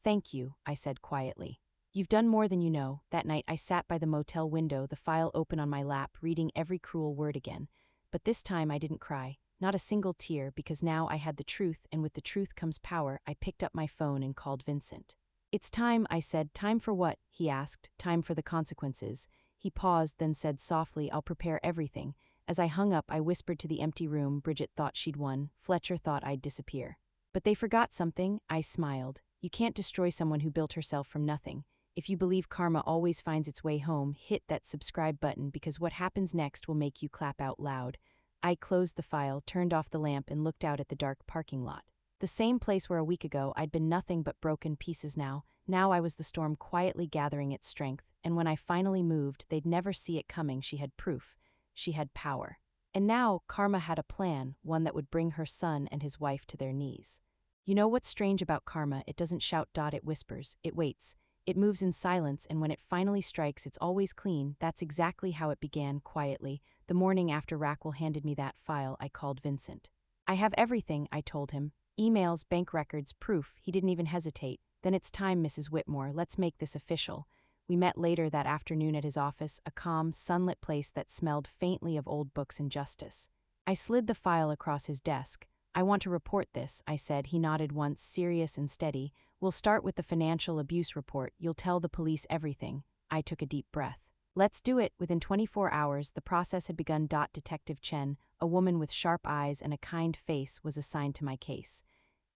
"Thank you," I said quietly. "You've done more than you know." That night I sat by the motel window, the file open on my lap, reading every cruel word again. But this time I didn't cry. Not a single tear, because now I had the truth, and with the truth comes power. I picked up my phone and called Vincent. "It's time," I said. "Time for what?" he asked. "Time for the consequences." He paused, then said softly, "I'll prepare everything." As I hung up, I whispered to the empty room. Bridget thought she'd won. Fletcher thought I'd disappear. But they forgot something. I smiled. "You can't destroy someone who built herself from nothing." If you believe karma always finds its way home, hit that subscribe button because what happens next will make you clap out loud. I closed the file, turned off the lamp, and looked out at the dark parking lot. The same place where a week ago I'd been nothing but broken pieces now. Now I was the storm quietly gathering its strength, and when I finally moved, they'd never see it coming. She had proof. She had power. And now karma had a plan, one that would bring her son and his wife to their knees. You know what's strange about karma? It doesn't shout. It whispers. It waits. It moves in silence, and when it finally strikes, it's always clean. That's exactly how it began, quietly. The morning after Raquel handed me that file, I called Vincent. I have everything, I told him. Emails, bank records, proof. He didn't even hesitate. Then it's time, Mrs. Whitmore. Let's make this official. We met later that afternoon at his office, a calm, sunlit place that smelled faintly of old books and justice. I slid the file across his desk. I want to report this, I said. He nodded once, serious and steady. We'll start with the financial abuse report. You'll tell the police everything. I took a deep breath. Let's do it. Within 24 hours, the process had begun. Detective Chen, a woman with sharp eyes and a kind face, was assigned to my case.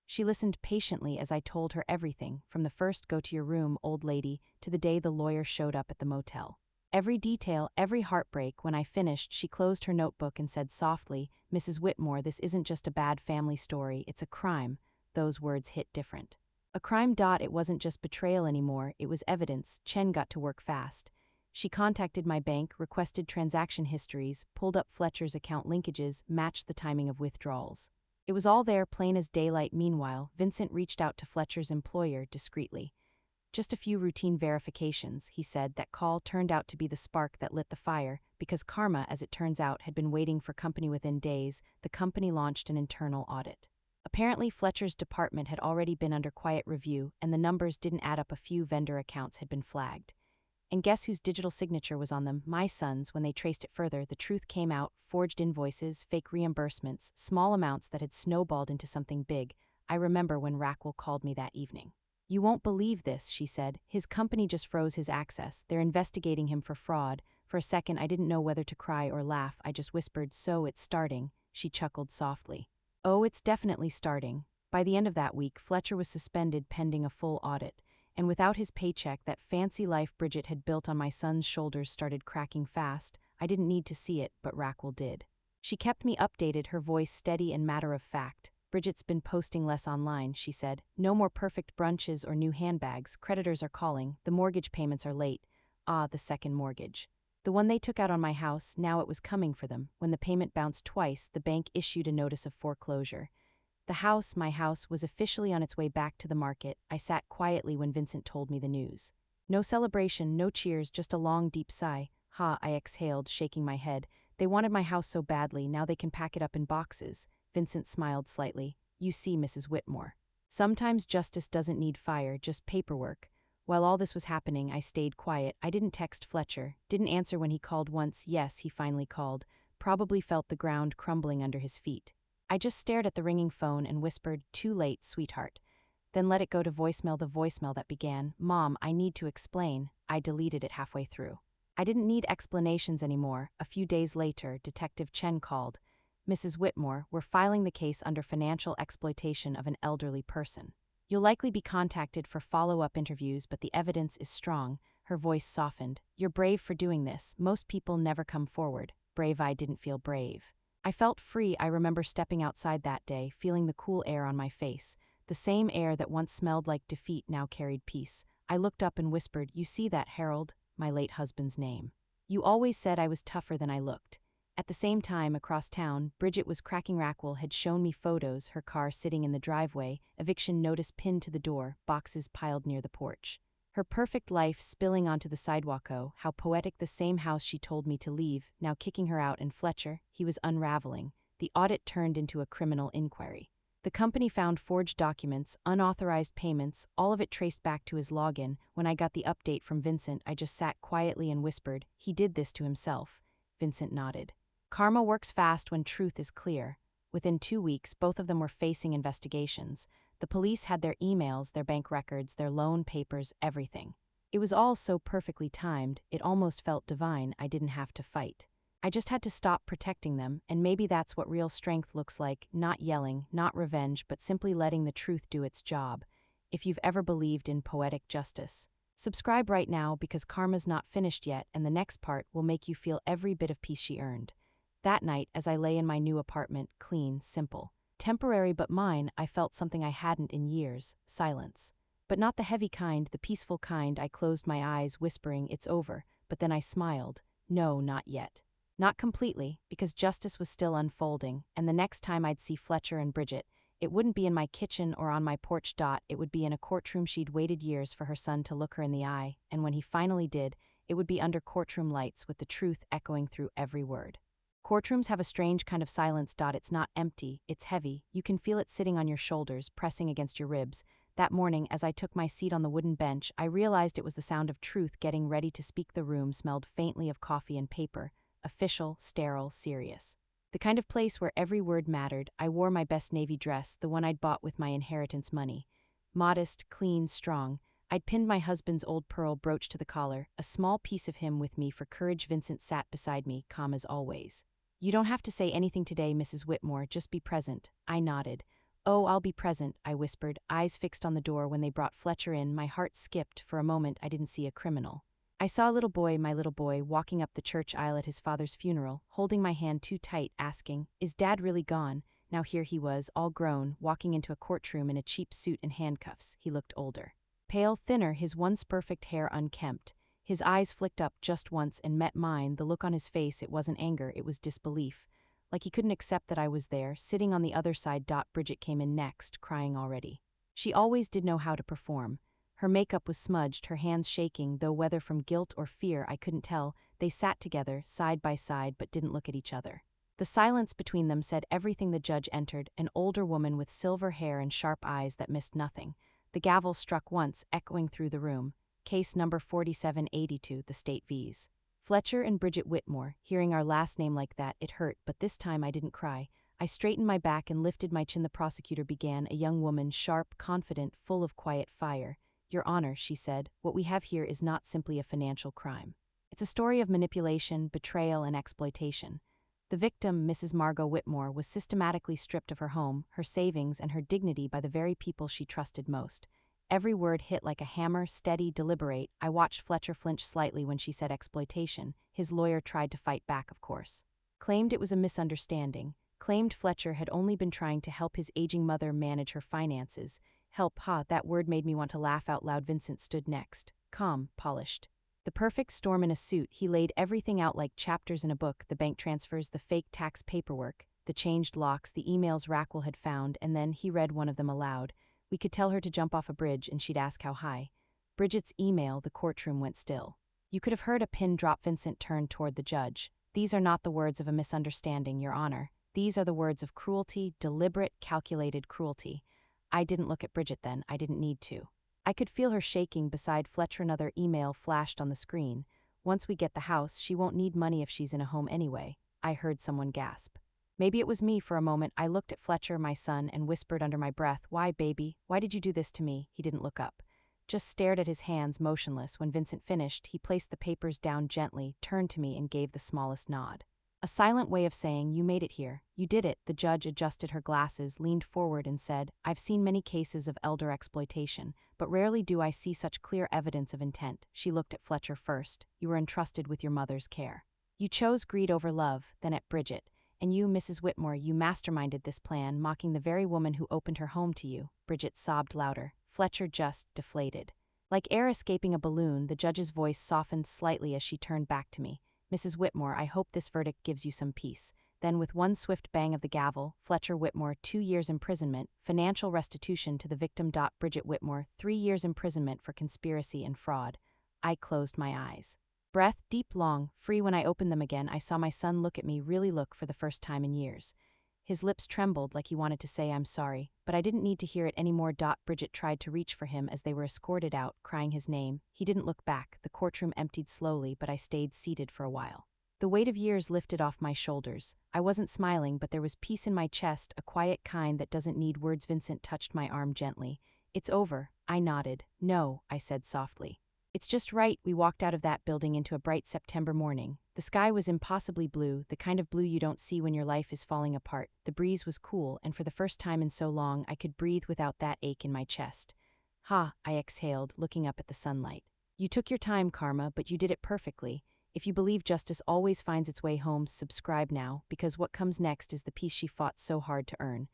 She listened patiently as I told her everything, from the first "go to your room, old lady," to the day the lawyer showed up at the motel. Every detail, every heartbreak. When I finished, she closed her notebook and said softly, "Mrs. Whitmore, this isn't just a bad family story, it's a crime." Those words hit different. A crime. It wasn't just betrayal anymore, it was evidence. Chen got to work fast. She contacted my bank, requested transaction histories, pulled up Fletcher's account linkages, matched the timing of withdrawals. It was all there, plain as daylight. Meanwhile, Vincent reached out to Fletcher's employer discreetly. "Just a few routine verifications," he said. That call turned out to be the spark that lit the fire, because karma, as it turns out, had been waiting for company. Within days, the company launched an internal audit. Apparently, Fletcher's department had already been under quiet review, and the numbers didn't add up. A few vendor accounts had been flagged. And guess whose digital signature was on them? My son's. When they traced it further, the truth came out: forged invoices, fake reimbursements, small amounts that had snowballed into something big. I remember when Raquel called me that evening. "You won't believe this," she said. "His company just froze his access. They're investigating him for fraud." For a second, I didn't know whether to cry or laugh. I just whispered, "So it's starting." She chuckled softly. "Oh, it's definitely starting." By the end of that week, Fletcher was suspended pending a full audit. And without his paycheck, that fancy life Bridget had built on my son's shoulders started cracking fast. I didn't need to see it, but Raquel did. She kept me updated, her voice steady and matter-of-fact. "Bridget's been posting less online," she said. "No more perfect brunches or new handbags. Creditors are calling. The mortgage payments are late." Ah, the second mortgage. The one they took out on my house. Now it was coming for them. When the payment bounced twice, the bank issued a notice of foreclosure. The house, my house, was officially on its way back to the market. I sat quietly when Vincent told me the news. No celebration, no cheers, just a long, deep sigh. "Ha," I exhaled, shaking my head. "They wanted my house so badly, now they can pack it up in boxes." Vincent smiled slightly. "You see, Mrs. Whitmore. Sometimes justice doesn't need fire, just paperwork." While all this was happening, I stayed quiet. I didn't text Fletcher, didn't answer when he called once. Yes, he finally called. Probably felt the ground crumbling under his feet. I just stared at the ringing phone and whispered, "Too late, sweetheart." Then let it go to voicemail. The voicemail that began, "Mom, I need to explain." I deleted it halfway through. I didn't need explanations anymore. A few days later, Detective Chen called. "Mrs. Whitmore, we're filing the case under financial exploitation of an elderly person. You'll likely be contacted for follow-up interviews, but the evidence is strong." Her voice softened. "You're brave for doing this. Most people never come forward." Brave? I didn't feel brave. I felt free. I remember stepping outside that day, feeling the cool air on my face. The same air that once smelled like defeat now carried peace. I looked up and whispered, "You see that, Harold?" My late husband's name. "You always said I was tougher than I looked." At the same time, across town, Bridget was cracking. Raquel had shown me photos, her car sitting in the driveway, eviction notice pinned to the door, boxes piled near the porch. Her perfect life spilling onto the sidewalk. Oh, how poetic. The same house she told me to leave, now kicking her out. And Fletcher, he was unraveling. The audit turned into a criminal inquiry. The company found forged documents, unauthorized payments, all of it traced back to his login. When I got the update from Vincent, I just sat quietly and whispered, "He did this to himself." Vincent nodded. Karma works fast when truth is clear. Within 2 weeks, both of them were facing investigations. The police had their emails, their bank records, their loan papers, everything. It was all so perfectly timed, it almost felt divine. I didn't have to fight. I just had to stop protecting them, and maybe that's what real strength looks like: not yelling, not revenge, but simply letting the truth do its job. If you've ever believed in poetic justice, Subscribe right now because karma's not finished yet, and the next part will make you feel every bit of peace she earned. That night, as I lay in my new apartment, clean, simple, temporary but mine, I felt something I hadn't in years: silence. But not the heavy kind, the peaceful kind. I closed my eyes, whispering, "It's over," but then I smiled. No, not yet. Not completely, because justice was still unfolding, and the next time I'd see Fletcher and Bridget, it wouldn't be in my kitchen or on my porch. It would be in a courtroom she'd waited years for her son to look her in the eye, and when he finally did, it would be under courtroom lights with the truth echoing through every word. Courtrooms have a strange kind of silence. It's not empty, it's heavy. You can feel it sitting on your shoulders, pressing against your ribs. That morning, as I took my seat on the wooden bench, I realized it was the sound of truth getting ready to speak. The room smelled faintly of coffee and paper, official, sterile, serious. The kind of place where every word mattered. I wore my best navy dress, the one I'd bought with my inheritance money. Modest, clean, strong. I'd pinned my husband's old pearl brooch to the collar, a small piece of him with me for courage. Vincent sat beside me, calm as always. "You don't have to say anything today, Mrs. Whitmore, just be present." I nodded. "Oh, I'll be present," I whispered, eyes fixed on the door. When they brought Fletcher in, my heart skipped. For a moment, I didn't see a criminal. I saw a little boy, my little boy, walking up the church aisle at his father's funeral, holding my hand too tight, asking, "Is Dad really gone?" Now here he was, all grown, walking into a courtroom in a cheap suit and handcuffs. He looked older. Pale, thinner, his once perfect hair unkempt. His eyes flicked up just once and met mine. The look on his face, it wasn't anger, it was disbelief. Like he couldn't accept that I was there, sitting on the other side. Bridget came in next, crying already. She always did know how to perform. Her makeup was smudged, her hands shaking, though whether from guilt or fear I couldn't tell. They sat together, side by side, but didn't look at each other. The silence between them said everything. The judge entered, an older woman with silver hair and sharp eyes that missed nothing. The gavel struck once, echoing through the room. Case number 4782, the state vs. Fletcher and Bridget Whitmore. Hearing our last name like that, it hurt, but this time I didn't cry. I straightened my back and lifted my chin. The prosecutor began, a young woman, sharp, confident, full of quiet fire. "Your Honor," she said, "what we have here is not simply a financial crime. It's a story of manipulation, betrayal, and exploitation. The victim, Mrs. Margot Whitmore, was systematically stripped of her home, her savings, and her dignity by the very people she trusted most." Every word hit like a hammer, steady, deliberate. I watched Fletcher flinch slightly when she said exploitation. His lawyer tried to fight back, of course. Claimed it was a misunderstanding. Claimed Fletcher had only been trying to help his aging mother manage her finances. Help, that word made me want to laugh out loud. Vincent stood next, calm, polished. The perfect storm in a suit. He laid everything out like chapters in a book: the bank transfers, the fake tax paperwork, the changed locks, the emails Raquel had found, and then he read one of them aloud. "We could tell her to jump off a bridge and she'd ask how high." Bridget's email. The courtroom went still. You could have heard a pin drop. Vincent turned toward the judge. "These are not the words of a misunderstanding, Your Honor. These are the words of cruelty, deliberate, calculated cruelty." I didn't look at Bridget then. I didn't need to. I could feel her shaking beside Fletcher. Another email flashed on the screen. "Once we get the house, she won't need money if she's in a home anyway." I heard someone gasp. Maybe it was me. For a moment, I looked at Fletcher, my son, and whispered under my breath, "Why, baby? Why did you do this to me?" He didn't look up. Just stared at his hands, motionless. When Vincent finished, he placed the papers down gently, turned to me, and gave the smallest nod. A silent way of saying, "You made it here. You did it." The judge adjusted her glasses, leaned forward, and said, "I've seen many cases of elder exploitation, but rarely do I see such clear evidence of intent." She looked at Fletcher first. "You were entrusted with your mother's care. You chose greed over love," then at Bridget. "And you, Mrs. Whitmore, you masterminded this plan, mocking the very woman who opened her home to you." Bridget sobbed louder. Fletcher just deflated. Like air escaping a balloon, the judge's voice softened slightly as she turned back to me. "Mrs. Whitmore, I hope this verdict gives you some peace." Then with one swift bang of the gavel, Fletcher Whitmore, 2 years imprisonment, financial restitution to the victim. Bridget Whitmore, 3 years imprisonment for conspiracy and fraud. I closed my eyes. Breath deep, long, free. When I opened them again, I saw my son look at me, really look, for the first time in years. His lips trembled like he wanted to say, "I'm sorry," but I didn't need to hear it anymore. Bridget tried to reach for him as they were escorted out, crying his name. He didn't look back. The courtroom emptied slowly, but I stayed seated for a while. The weight of years lifted off my shoulders. I wasn't smiling, but there was peace in my chest, a quiet kind that doesn't need words. Vincent touched my arm gently. "It's over." I nodded. "No," I said softly. "It's just right." We walked out of that building into a bright September morning. The sky was impossibly blue, the kind of blue you don't see when your life is falling apart. The breeze was cool, and for the first time in so long, I could breathe without that ache in my chest. I exhaled, looking up at the sunlight. You took your time, Karma, but you did it perfectly. If you believe justice always finds its way home, subscribe now, because what comes next is the peace she fought so hard to earn.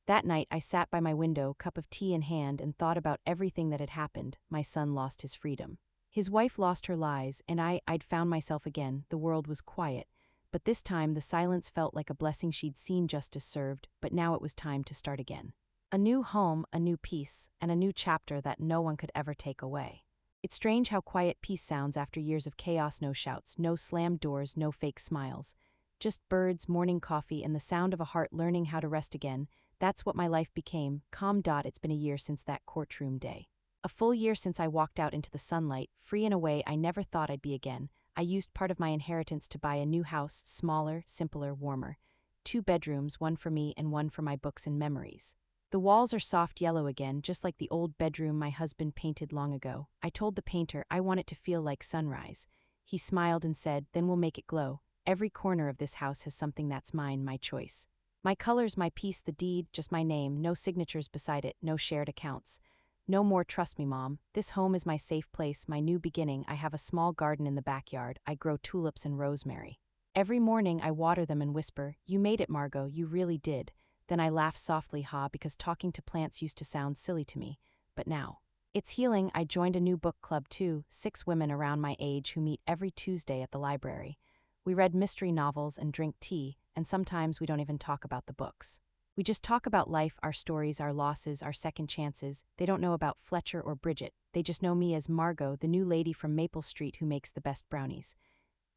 That night, I sat by my window, cup of tea in hand, and thought about everything that had happened. My son lost his freedom. His wife lost her lies, and I'd found myself again. The world was quiet. But this time, the silence felt like a blessing. She'd seen justice served, but now it was time to start again. A new home, a new peace, and a new chapter that no one could ever take away. It's strange how quiet peace sounds after years of chaos. No shouts, no slammed doors, no fake smiles. Just birds, morning coffee, and the sound of a heart learning how to rest again. That's what my life became. Calm. It's been a year since that courtroom day. A full year since I walked out into the sunlight, free in a way I never thought I'd be again. I used part of my inheritance to buy a new house, smaller, simpler, warmer. 2 bedrooms, one for me and one for my books and memories. The walls are soft yellow again, just like the old bedroom my husband painted long ago. I told the painter I want it to feel like sunrise. He smiled and said, "Then we'll make it glow. Every corner of this house has something that's mine, my choice. My colors, my piece, the deed, just my name, no signatures beside it, no shared accounts. No more, trust me, Mom. This home is my safe place, my new beginning. I have a small garden in the backyard. I grow tulips and rosemary. Every morning I water them and whisper, 'You made it, Margot, you really did.' Then I laugh softly, because talking to plants used to sound silly to me. But now, it's healing. I joined a new book club too, 6 women around my age who meet every Tuesday at the library. We read mystery novels and drink tea, and sometimes we don't even talk about the books. We just talk about life, our stories, our losses, our second chances. They don't know about Fletcher or Bridget. They just know me as Margot, the new lady from Maple Street who makes the best brownies.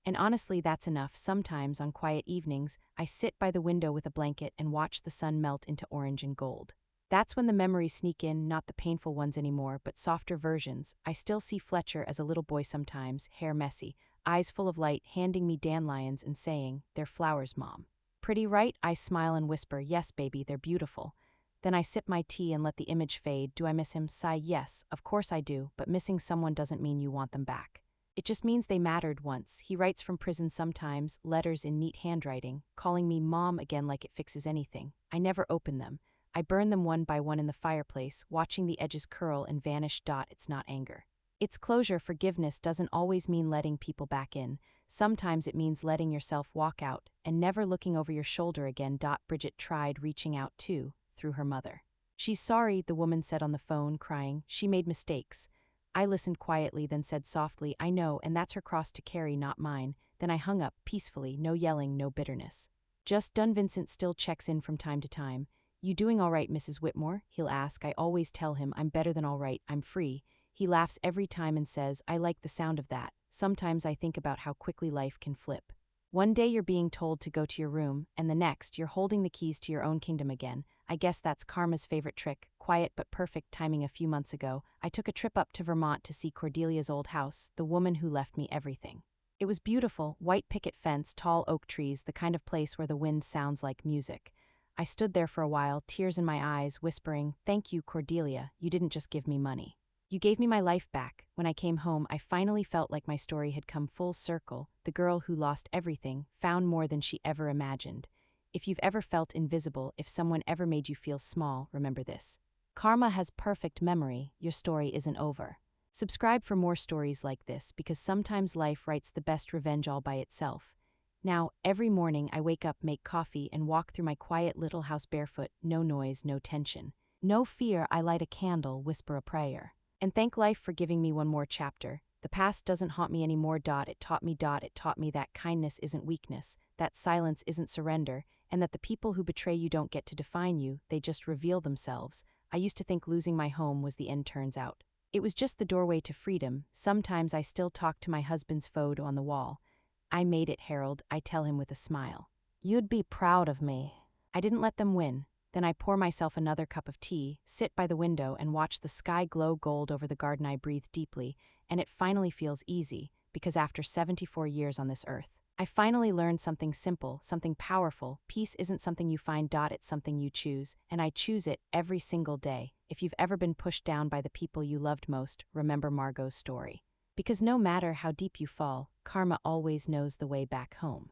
And honestly, that's enough. Sometimes, on quiet evenings, I sit by the window with a blanket and watch the sun melt into orange and gold. That's when the memories sneak in, not the painful ones anymore, but softer versions. I still see Fletcher as a little boy sometimes, hair messy, eyes full of light, handing me dandelions and saying, "They're flowers, Mom." "Pretty, right?" I smile and whisper, "Yes, baby, they're beautiful." Then I sip my tea and let the image fade. Do I miss him? Sigh, yes, of course I do, but missing someone doesn't mean you want them back. It just means they mattered once. He writes from prison sometimes, letters in neat handwriting, calling me Mom again like it fixes anything. I never open them. I burn them one by one in the fireplace, watching the edges curl and vanish. It's not anger. It's closure. Forgiveness doesn't always mean letting people back in. Sometimes it means letting yourself walk out and never looking over your shoulder again. Bridget tried reaching out too, through her mother. "She's sorry," the woman said on the phone, crying. "She made mistakes." I listened quietly, then said softly, "I know, and that's her cross to carry, not mine." Then I hung up, peacefully, no yelling, no bitterness. Just done. Vincent still checks in from time to time. "You doing all right, Mrs. Whitmore?" he'll ask. I always tell him I'm better than all right, I'm free. He laughs every time and says, "I like the sound of that." Sometimes I think about how quickly life can flip. One day you're being told to go to your room, and the next you're holding the keys to your own kingdom again. I guess that's karma's favorite trick, quiet but perfect timing. A few months ago, I took a trip up to Vermont to see Cordelia's old house, the woman who left me everything. It was beautiful, white picket fence, tall oak trees, the kind of place where the wind sounds like music. I stood there for a while, tears in my eyes, whispering, "Thank you, Cordelia, you didn't just give me money. You gave me my life back." When I came home, I finally felt like my story had come full circle. The girl who lost everything found more than she ever imagined. If you've ever felt invisible, if someone ever made you feel small, remember this. Karma has perfect memory. Your story isn't over. Subscribe for more stories like this, because sometimes life writes the best revenge all by itself. Now, every morning I wake up, make coffee, and walk through my quiet little house barefoot. No noise, no tension. No fear. I light a candle, whisper a prayer, and thank life for giving me one more chapter. The past doesn't haunt me anymore. It taught me that kindness isn't weakness, that silence isn't surrender, and that the people who betray you don't get to define you, they just reveal themselves. I used to think losing my home was the end. Turns out it was just the doorway to freedom. Sometimes I still talk to my husband's photo on the wall. "I made it, Harold," I tell him with a smile. "You'd be proud of me." I didn't let them win. Then I pour myself another cup of tea, sit by the window, and watch the sky glow gold over the garden. I breathe deeply, and it finally feels easy, because after 74 years on this earth, I finally learned something simple, something powerful. Peace isn't something you find. It's something you choose, and I choose it every single day. If you've ever been pushed down by the people you loved most, remember Margot's story. Because no matter how deep you fall, karma always knows the way back home.